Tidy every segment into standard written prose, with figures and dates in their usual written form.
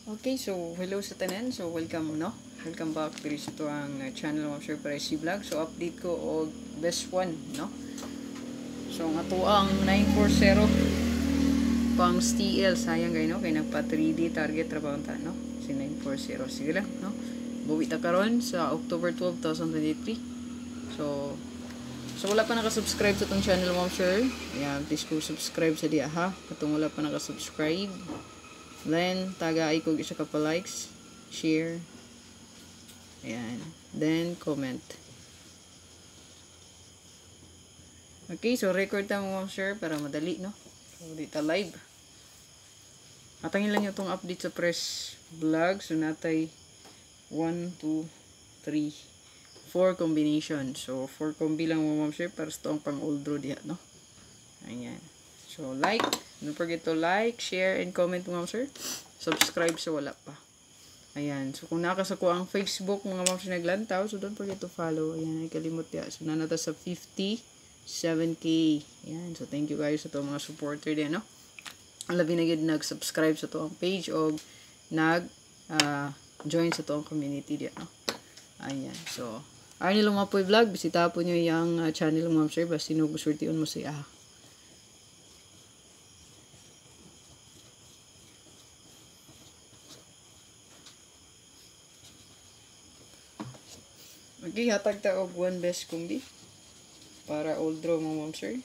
Okay, so hello sa tanan. So welcome no. Welcome back diri sa tuang channel mo Sir Paresi Vlog. So update ko og best one no. So ang ato ang 940 pang STL sayang gay no kay nagpa 3D target trabaho ta no. Si 940 sige lang no. Buwi ta karon sa October 12, 2023. So wala pa naka-subscribe sa tong channel mo Sir. Ayan, please go subscribe sa diha ha. Katong wala pa naka-subscribe. Then, taga ay kog isa ka pa likes, share, ayan, then comment. Okay, so record ta mo share para madali, no? So, dito live. Atangin lang yung itong update sa press vlog. So, natay 1, 2, 3, 4 combination. So, 4 combi lang mo share para sa itong pang old road diha, no? Ayan. So, like. Don't forget to like, share, and comment mga sir. Subscribe sa wala pa. Ayan. So, kung nakasako ang Facebook, mga mga naglantaw, so don't forget to follow. Ayan, ay kalimot ya. So, nanata sa 57K. Ayan. So, thank you guys sa ito mga supporter din, no? Ang labi na gid nag-subscribe sa ito ang page o nag-join sa ito ang community din, no? Ayan. So, Arnie Lumapoy Vlog. Bisita po nyo yung channel mga sir. Basta sinugusurtiun mo siya. Okay, hatag ta og one best combi para old draw mo ma'am sir.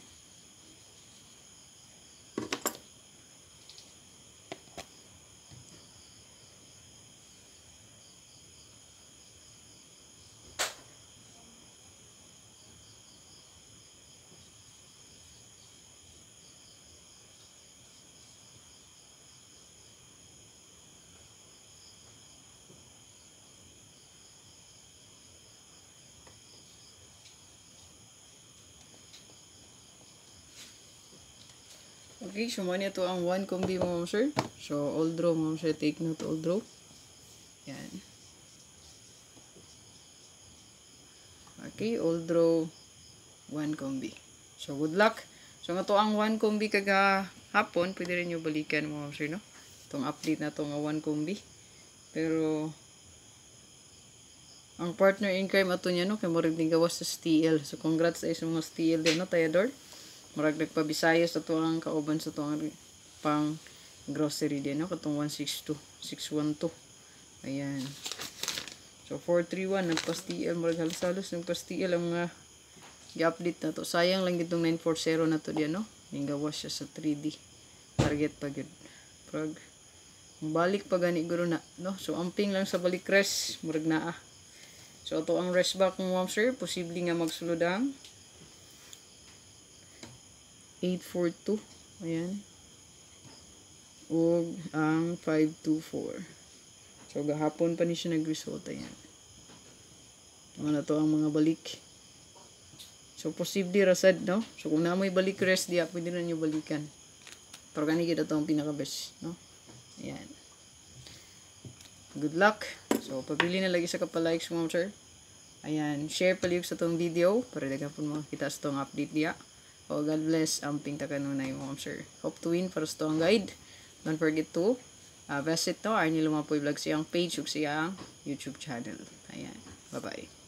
Okay, so man ito ang one combi mo ma'am sir. So old draw ma'am sir, take note old draw. Yan. Okay, old draw one combi. So good luck. So nga to ang one combi kaga hapon, pwede rin nyo balikan mo ma'am sir no. Itong update na to nga one combi. Pero ang partner in crime ato niya no, kay mo rin gawas sa STL. So congrats sa mga STL din no, Tayador. Murag nagpabisayas sa to ang kauban sa to ang pang grocery din no, katong 162, 612. Ayan. So 431 nagpa-STL, murag halos-halos nagpa-STL ang mga i-update na to. Sayang lang itong 940 na to diyan no. Ning gawas siya sa 3D. Target pa gyud. Prag balik pa gani guro na no. So amping lang sa balik rest, murag naa. So ato ang rest back mo ma'am sir, posible nga magsulod ang 842. Ayan. O ang 524. So gahapon pa ni siya nag-result. Ayan. Ano to ang mga balik. So posible rasad no. So kung na mo'y balik rest diya, pwede na nyo balikan. Pero gani kita to ang pinaka-best no. Ayan. Good luck. So pabili na lagi sa kapal-likes mo sir. Ayan. Share palihog sa tong video para daghan mo makita sa tong update diya. Oh, God bless. Amping takanunay mo, sir. Hope to win para sa guide. Don't forget to visit to Arnie Lumapoy Vlog siyang page ug siyang YouTube channel. Ayan. Bye-bye.